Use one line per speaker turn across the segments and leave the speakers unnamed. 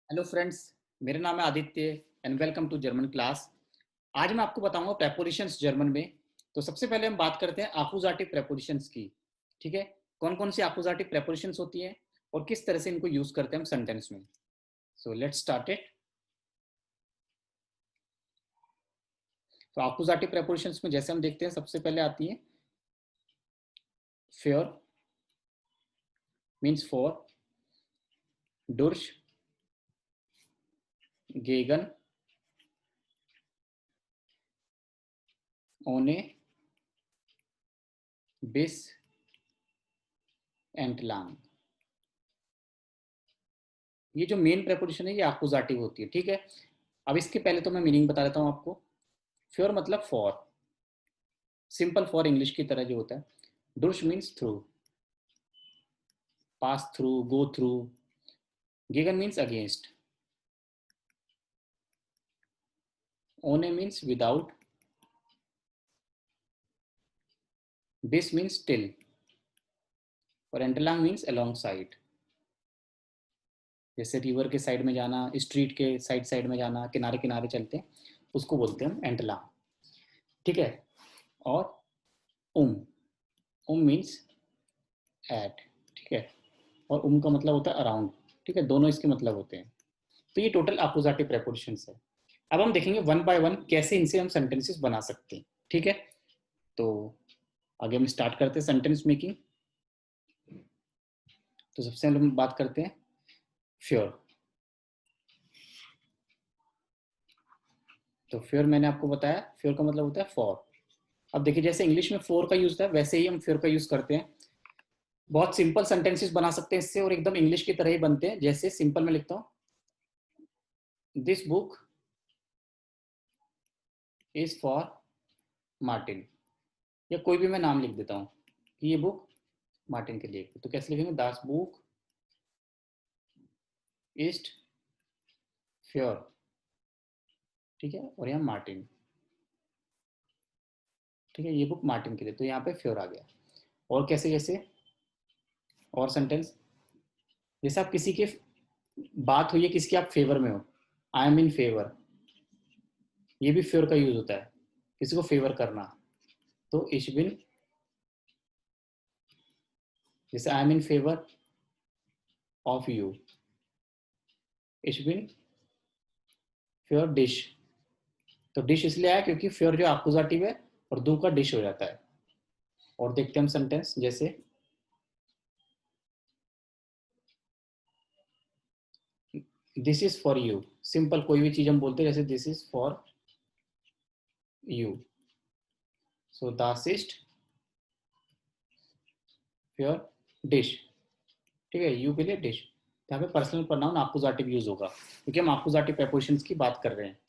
Hello friends, मेरा नाम है Aditya and welcome to German class. आज मैं आपको बताऊंगा प्रेपोजिशंस जर्मन में। तो सबसे पहले हम बात करते हैं आकुजाटिव प्रेपोजिशंस की। ठीक है, कौन कौन सी आकुजाटिव प्रेपोजिशंस होती हैं और किस तरह से इनको यूज करते हैं हम सेंटेंस में। So let's start it. तो आकुजाटिव प्रेपोजिशंस में जैसे हम देखते हैं, सबसे पहले आती है फेयर मीन्स फॉर, डुर्श, गेगन, ओने, बिस, एंटलांग। ये जो मेन प्रेपोजिशन है ये आकुजाटिव होती है। ठीक है, अब इसके पहले तो मैं मीनिंग बता देता हूँ आपको। फ्योर मतलब फॉर, सिंपल फॉर इंग्लिश की तरह जो होता है। डुश means through, pass through, go through. गिगन मीन्स अगेंस्ट। ओने मीन्स विदाउट। बिस मीन्स टिल। और एंटलांग मीन्स अलोंग साइड। जैसे रिवर के साइड में जाना, स्ट्रीट के साइड साइड में जाना, किनारे किनारे चलते हैं, उसको बोलते हैं हम एंटलांग। ठीक है, और उम, उम मीन्स एट। ठीक है, और उम का मतलब होता है अराउंड। ठीक है, दोनों इसके मतलब होते हैं। तो ये टोटल अपोजिटिव प्रेपोजिशंस है। अब हम देखेंगे वन बाय वन कैसे इनसे हम सेंटेंसेस बना सकते हैं। ठीक है, तो आगे हम स्टार्ट करते हैं सेंटेंस मेकिंग। तो सबसे पहले हम बात करते हैं फ्योर। तो फ्योर मैंने आपको बताया, फ्योर का मतलब होता है फॉर। अब देखिए, जैसे इंग्लिश में फोर का यूज होता है वैसे ही हम फ्योर का यूज करते हैं। बहुत सिंपल सेंटेंसेस बना सकते हैं इससे, और एकदम इंग्लिश की तरह ही बनते हैं। जैसे सिंपल में लिखता हूँ, this book is for Martin, या कोई भी मैं नाम लिख देता हूँ कि ये बुक मार्टिन के लिए। तो कैसे लिखेंगे, दास बुक इज फ्योर। ठीक है, और यहाँ मार्टिन। ठीक है, ये बुक मार्टिन के लिए, तो यहाँ पे फ्योर आ गया। और कैसे कैसे, और सेंटेंस, जैसे आप किसी के बात हुई है, किसकी आप फेवर में हो, आई एम इन फेवर, ये भी फेवर का यूज होता है, किसी को फेवर करना। तो इश बिन, जैसे I am in favour of you, इश बिन फेवर डिश। तो डिश इसलिए आया क्योंकि फेवर जो अपोजिटिव है और दो का डिश हो जाता है। और देखते हैं हम सेंटेंस, जैसे this is for you. Simple कोई भी चीज हम बोलते हैं, जैसे this is for you, so Das is your dish. ठीक है, यू के लिए डिश। यहाँ पे पर्सनल प्रोनाउन अपोजिटिव यूज होगा क्योंकि हम अपोजिटिव प्रेपोजिशंस की बात कर रहे हैं।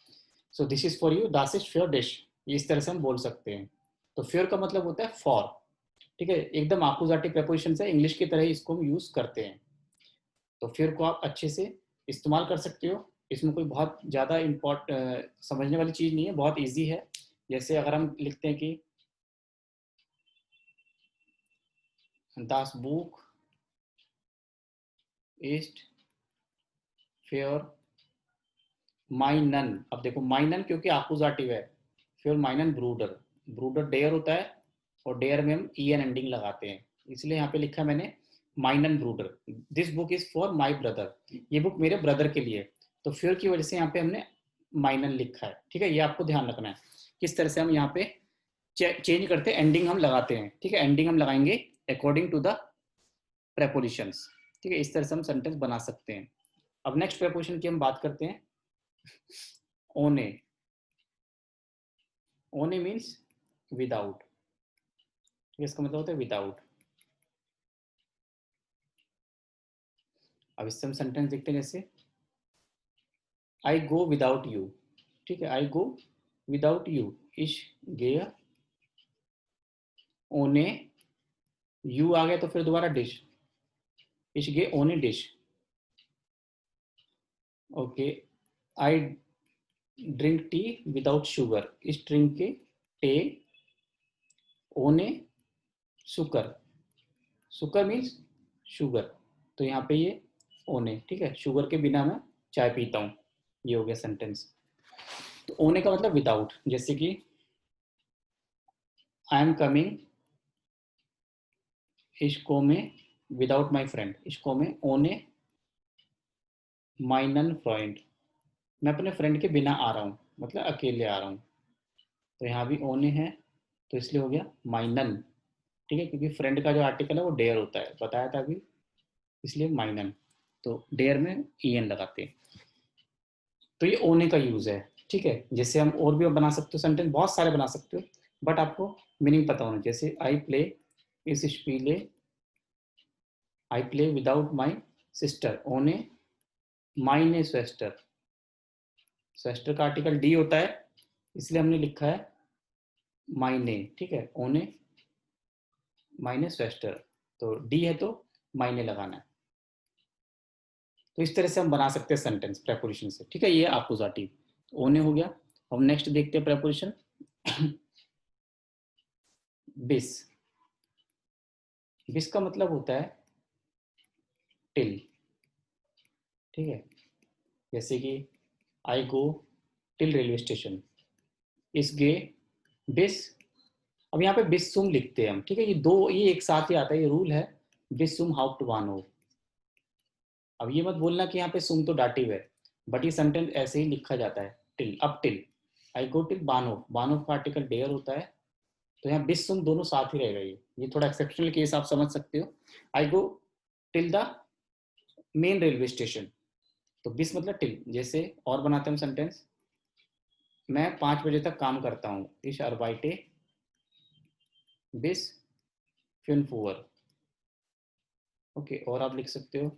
So this is for you, दास इज फ्योर डिश, ये इस तरह से हम बोल सकते हैं। तो फ्योर का मतलब होता है फॉर। ठीक है, एकदम अपोजिटिव प्रेपोजिशन है, इंग्लिश की तरह ही इसको हम यूज करते हैं। तो फ्योर को आप अच्छे से इस्तेमाल कर सकते हो। इसमें कोई बहुत ज़्यादा समझने वाली चीज़ नहीं है, बहुत ईजी है। जैसे अगर हम लिखते हैं कि दास बुक इज फेयर माइनन। अब देखो माइनन क्योंकि अपोजिटिव है, फिर माइनन ब्रूडर। ब्रूडर डेयर होता है, और डेयर में हम ई एन एंडिंग लगाते हैं, इसलिए यहाँ पे लिखा मैंने माइनन ब्रूडर। This book is for my brother, ये बुक मेरे ब्रदर के लिए। तो फिर की वजह से यहाँ पे हमने माइनन लिखा है। ठीक है, ये आपको ध्यान रखना है किस तरह से हम यहाँ पे चेंज करते हैं, एंडिंग हम लगाते हैं। ठीक है, एंडिंग हम लगाएंगे अकॉर्डिंग टू द प्रेपोजिशंस। ठीक है, इस तरह से हम सेंटेंस बना सकते हैं। अब नेक्स्ट प्रेपोजिशन की हम बात करते हैं, ओने। ओने मीन्स विदाउट। इसका मतलब होता है विदाउट। अब इससे हम सेंटेंस देखते हैं, जैसे आई गो विदाउट यू। ठीक है, आई गो विदाउट यू, इश गे ओने, यू आ गया तो फिर दोबारा डिश, इश गे ओने डिश। Okay, I drink tea without sugar, इस ड्रिंक के टे ओने सुकर। सुकर मीन्स शुगर, तो यहाँ पे ये ओने। ठीक है, शुगर के बिना में चाय पीता हूँ, ये हो गया सेंटेंस। तो ओने का मतलब विदाउट, जैसे कि आई एम कमिंग इश्को में विदाउट माई फ्रेंड, इश्को में ओने माइनन फ्रेंड, मैं अपने फ्रेंड के बिना आ रहा हूँ, मतलब अकेले आ रहा हूँ। तो यहाँ भी ओने है, तो इसलिए हो गया माइनन, ठीक है, क्योंकि फ्रेंड का जो आर्टिकल है वो डेयर होता है, बताया था अभी, इसलिए माइनन। तो डेयर में ई एन लगाते हैं। तो ये ओने का यूज है, ठीक है। जैसे हम और भी बना सकते हो सेंटेंस, बहुत सारे बना सकते हो, बट आपको मीनिंग पता होना। जैसे आई प्ले इस स्पीले, I play without my sister, ओने माइने स्वेस्टर, स्वेस्टर का आर्टिकल डी होता है, इसलिए हमने लिखा है माइने, ठीक है, ओने माइने स्वेस्टर, तो डी है तो माइने लगाना है। तो इस तरह से हम बना सकते हैं सेंटेंस प्रेपोजिशन से, ठीक है। ये अपोजिटिव ओने हो गया। हम नेक्स्ट देखते हैं प्रेपोजिशन बिस। बिस का मतलब होता है टिल, ठीक है। जैसे कि आई गो टिल रेलवे स्टेशन, इस गे बिस। अब यहाँ पे बिस सुम लिखते हैं हम, ठीक है, ये दो ये एक साथ ही आता है, ये रूल है, बिस सुम हाउप्ट वानो। अब ये मत बोलना कि यहाँ पे सुम तो डाटिव है, बट ये सेंटेंस ऐसे ही लिखा जाता है, टिल, अब till I go till Bano, Bano का आर्टिकल डेयर होता है, तो यहाँ बिस सुम दोनों साथ ही रहेगा। ये थोड़ा एक्सेप्शनल केस आप समझ सकते हो। I go till the main railway station, तो बिस मतलब टिल। जैसे और बनाते हैं हम सेंटेंस, मैं 5 बजे तक काम करता हूँ, इस अर्बाइटे बिस फ्यूनफूअर, ओके। और आप लिख सकते हो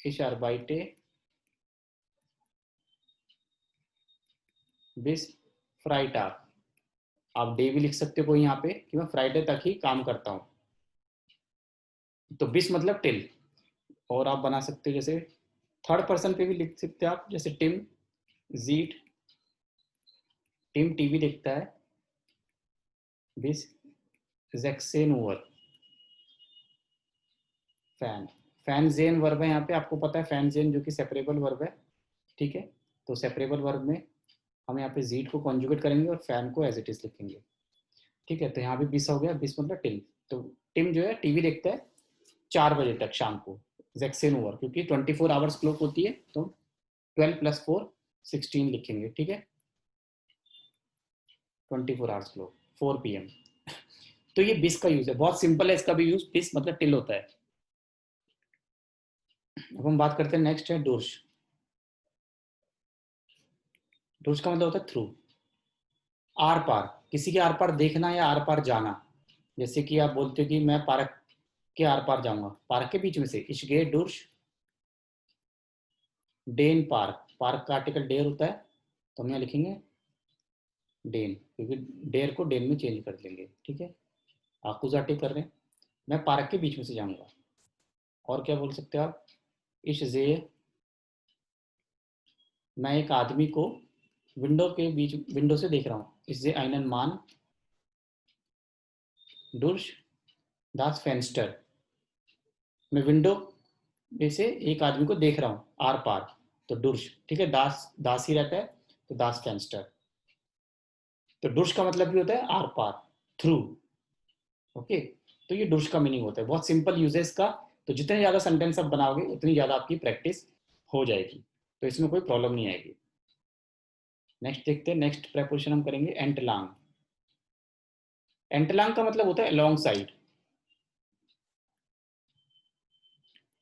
इस अर्बाइटे बिस फ्राइटाग, आप डे भी लिख सकते हो कोई यहाँ पे कि मैं फ्राइडे तक ही काम करता हूँ, तो बिस मतलब टिल। और आप बना सकते हो जैसे थर्ड पर्सन पे भी लिख सकते हो आप, जैसे टिम जीट, टिम टीवी देखता है, बिस जैक्सेन ओवर फैन, फैन जेन वर्ब है यहाँ पे, आपको पता है फैन जेन जो कि सेपरेबल वर्ब है, ठीक है। तो सेपरेबल वर्ब में हम यहाँ पे जीट को कॉन्जुगेट करेंगे और फैन को एज इट इज लिखेंगे, ठीक है। तो यहाँ भी बिस हो गया, बिस मतलब टिल। तो टिम जो है टीवी देखता है 4 बजे तक शाम को, जैक्सेन ओवर, क्योंकि 24 आवर्स क्लॉक होती है, तो 12 + 4 16 लिखेंगे, ठीक है। 24 आवर्स क्लॉक 4 PM। तो ये बिस का यूज है, बहुत सिंपल है इसका भी यूज, बिस मतलब टिल होता है। अब हम बात करते हैं, नेक्स्ट है डोर्श। डोर्श का मतलब होता है थ्रू, आर पार, किसी के आर पार देखना या आर पार जाना। जैसे कि आप बोलते हो कि मैं पार्क के आर पार जाऊंगा, पार्क के बीच में से, इश गे डोर्श डेन पार्क, पार्क का आर्टिकल डेयर होता है, तो हम यहाँ लिखेंगे डेन, क्योंकि डेयर को डेन में चेंज कर देंगे, ठीक है। आकुजाटिव कर रहे हैं, मैं पार्क के बीच में से जाऊंगा। और क्या बोल सकते हो आप, इश जे, मैं एक आदमी को विंडो के बीच, विंडो से देख रहा हूँ, इस जे आइनन मान डुर्श दास फेंस्टर, मैं विंडो में से एक आदमी को देख रहा हूँ आर पार, तो डुर्श, ठीक है, दास दास ही रहता है, तो दास फेंस्टर। तो डुर्श का मतलब भी होता है आर पार, थ्रू, ओके। तो ये डुर्श का मीनिंग होता है, बहुत सिंपल यूजेस का। तो जितने ज्यादा सेंटेंस आप बनाओगे उतनी ज्यादा आपकी प्रैक्टिस हो जाएगी, तो इसमें कोई प्रॉब्लम नहीं आएगी। नेक्स्ट देखते हैं, नेक्स्ट प्रेपोजिशन हम करेंगे एंटलांग। एंटलांग का मतलब होता है अलॉन्ग साइड।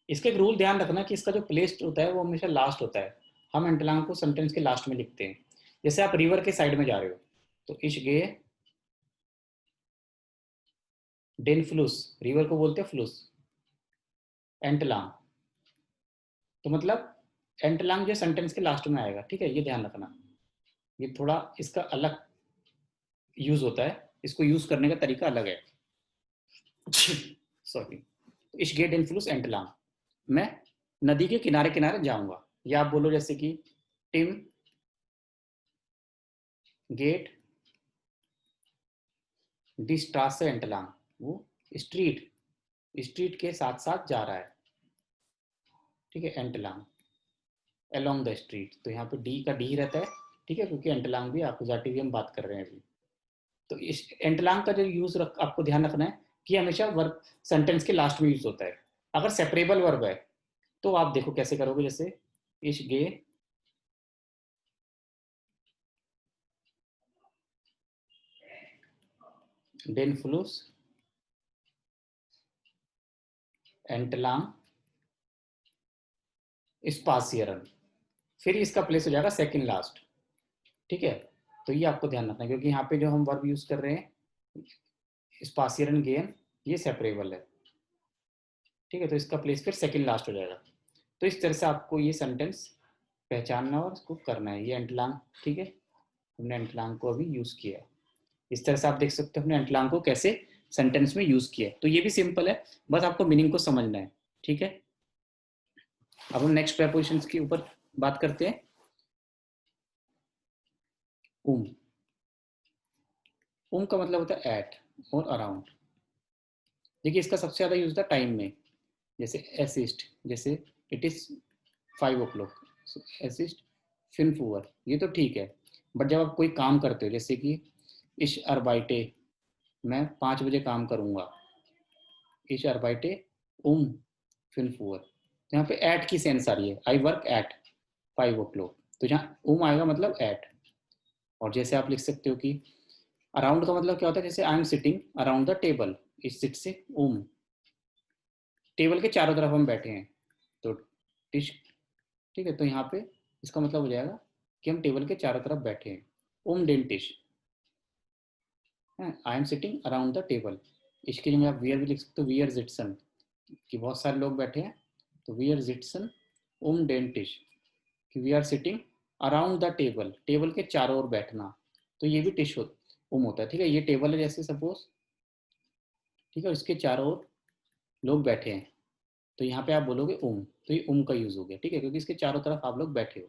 इसका एक रूल ध्यान रखना कि इसका जो प्लेस होता है वो हमेशा लास्ट होता है, हम एंटलांग को सेंटेंस के लास्ट में लिखते हैं। जैसे आप रिवर के साइड में जा रहे हो, तो इश गे डेन फ्लूस, रिवर को बोलते हैं फ्लूस, एंटलांग, तो मतलब एंटलांग जो सेंटेंस के लास्ट में आएगा, ठीक है, ये ध्यान रखना। ये थोड़ा इसका अलग यूज होता है, इसको यूज करने का तरीका अलग है। सॉरी, इश गेट इनफ्लुस एंटलांग, मैं नदी के किनारे किनारे जाऊंगा। या आप बोलो जैसे कि टिम गेट डिस्ट्रासे एंटलांग, वो स्ट्रीट स्ट्रीट के साथ साथ जा रहा है, ठीक है, एंटलांग। अलोंग द स्ट्रीट, तो यहाँ पे डी का डी रहता है, ठीक है, क्योंकि एंटलांग भी एक्यूजेटिव हम बात कर रहे हैं अभी। तो इस एंटलांग का जो यूज आपको ध्यान रखना है कि हमेशा वर्ब सेंटेंस के लास्ट में यूज होता है। अगर सेपरेबल वर्ब है तो आप देखो कैसे करोगे, जैसे इश गे डेन फ्लूस एंटलांग स्पासियरन, फिर इसका प्लेस हो जाएगा सेकंड लास्ट, ठीक है। तो ये आपको ध्यान रखना है, क्योंकि यहाँ पे जो हम वर्ब यूज कर रहे हैं स्पासियरन गेन, ये सेपरेबल है, ठीक है। तो इसका प्लेस फिर सेकंड लास्ट हो जाएगा। तो इस तरह से आपको ये सेंटेंस पहचानना और इसको करना है। ये एंटलांग, ठीक है, हमने एंटलांग को अभी यूज किया है। इस तरह से आप देख सकते हो हमने एंटलांग को कैसे सेंटेंस में यूज किया है। तो ये भी सिंपल है, बस आपको मीनिंग को समझना है, ठीक है। अब हम नेक्स्ट प्रेपोजिशंस के ऊपर बात करते हैं। का मतलब होता है एट और अराउंड। देखिए इसका सबसे ज्यादा यूज होता है टाइम में, जैसे असिस्ट, जैसे इट इज 5 o'clock, असिस्ट फिनफूअर, ये तो ठीक है। बट जब आप कोई काम करते हो, जैसे कि इश अरबाइटे, मैं 5 बजे काम करूंगा, इश अरबाइटे फिनफूअर, यहाँ पे एट की सेंस आ रही है, आई वर्क एट 5 o'clock, तो जहाँ आएगा मतलब एट। और जैसे आप लिख सकते हो कि अराउंड का मतलब क्या होता है, जैसे आई am sitting around the table, इस सिट से टेबल के चारों तरफ हम बैठे हैं, तो टिश, ठीक है। तो यहाँ पे इसका मतलब हो जाएगा कि हम टेबल के चारों तरफ बैठे हैं, डेंटिश, I am sitting around the table. इसके लिए आप वियर भी लिख सकते हो, वियर जिटसन, कि बहुत सारे लोग बैठे हैं, तो वियर जिटसन डेंटिश, कि we are sitting around the table, table के चारों ओर बैठना, तो ये भी टिश होता है, ठीक है। ये टेबल है जैसे सपोज, ठीक है, उसके चारों ओर लोग बैठे हैं, तो यहाँ पे आप बोलोगे तो ये का यूज हो गया, ठीक है, क्योंकि इसके चारों तरफ आप लोग बैठे हो।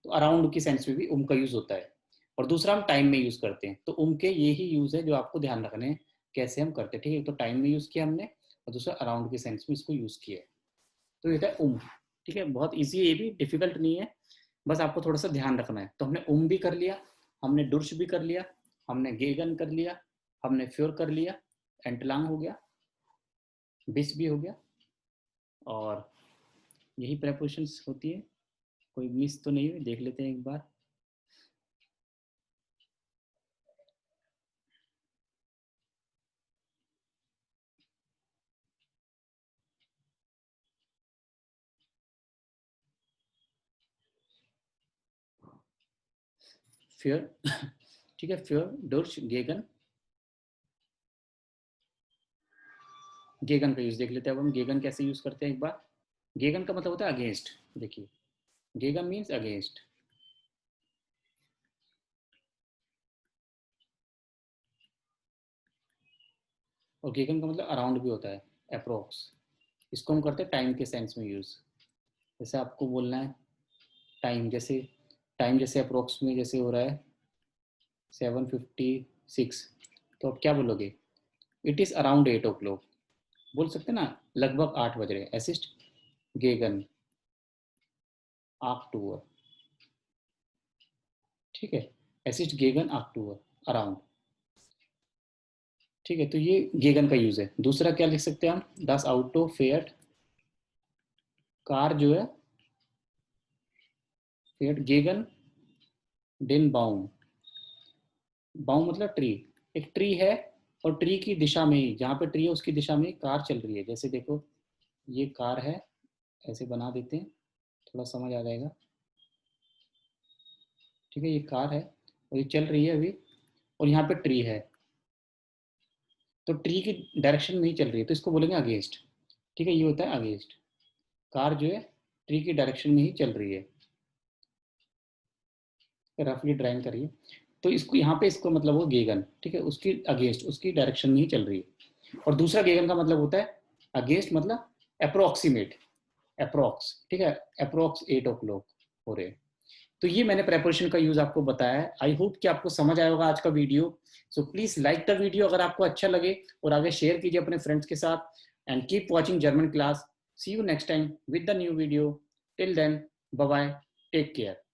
तो अराउंड की सेंस में भी का यूज होता है। और दूसरा हम टाइम में यूज करते हैं, तो के ये ही यूज है जो आपको ध्यान रखने हैं कैसे हम करते हैं, ठीक है। तो टाइम में यूज किया हमने, और दूसरा अराउंड की सेंस में इसको यूज किया है। तो ये था ठीक है, बहुत ईजी है, ये भी डिफिकल्ट नहीं है, बस आपको थोड़ा सा ध्यान रखना है। तो हमने भी कर लिया, हमने डुर्श भी कर लिया, हमने गेगन कर लिया, हमने फ्योर कर लिया, एंटलांग हो गया, बिस भी हो गया, और यही प्रेपोजिशंस होती है। कोई मिस तो नहीं हुई, देख लेते हैं एक बार। फ्योर ठीक है, फ्योर डुर्श गेगन, गेगन का यूज देख लेते हैं। अब हम गेगन कैसे यूज करते हैं एक बार। गेगन का मतलब होता है अगेंस्ट, देखिए गेगन मीन्स अगेंस्ट, और गेगन का मतलब अराउंड भी होता है, अप्रोक्स। इसको हम करते हैं टाइम के सेंस में यूज। जैसे आपको बोलना है टाइम जैसे अप्रोक्स में जैसे हो रहा है 7:56, तो आप क्या बोलोगे, इट इज अराउंड 8 o'clock, बोल सकते ना, लगभग 8 बज रहे हैं। असिस्ट गेगन आफ्टूअर, ठीक है, असिस्ट गेगन आफ्टूअर अराउंड, ठीक है। तो ये गेगन का यूज है। दूसरा क्या लिख सकते हैं हम, दस आउटो फेयर, कार जो है फेयर गेगन डेन बाउम, बाउम मतलब ट्री, एक ट्री है, और ट्री की दिशा में ही, जहाँ पे ट्री है उसकी दिशा में कार चल रही है। जैसे देखो ये कार है, ऐसे बना देते हैं, थोड़ा समझ आ जाएगा, ठीक है। ये कार है और ये चल रही है अभी, और यहाँ पे ट्री है, तो ट्री की डायरेक्शन में ही चल रही है, तो इसको बोलेंगे अगेंस्ट, ठीक है। ये होता है अगेंस्ट, कार जो है ट्री की डायरेक्शन में ही चल रही है, रफली ड्राइंग करिए। तो इसको यहाँ पे इसको मतलब वो गेगन, ठीक है, उसकी अगेंस्ट, उसकी डायरेक्शन में ही चल रही है। और दूसरा गेगन का मतलब होता है अगेंस्ट, मतलब अप्रोक्सीमेट, अप्रोक्स, ठीक है, अप्रोक्स 8 o'clock हो रहे हैं। तो ये मैंने प्रेपरेशन का यूज आपको बताया है। आई होप कि आपको समझ आया होगा आज का video. So please like the video अगर आपको अच्छा लगे, और आगे शेयर कीजिए अपने फ्रेंड्स के साथ। And keep watching German class. See you next time with the new video. Till then, bye bye. Take care.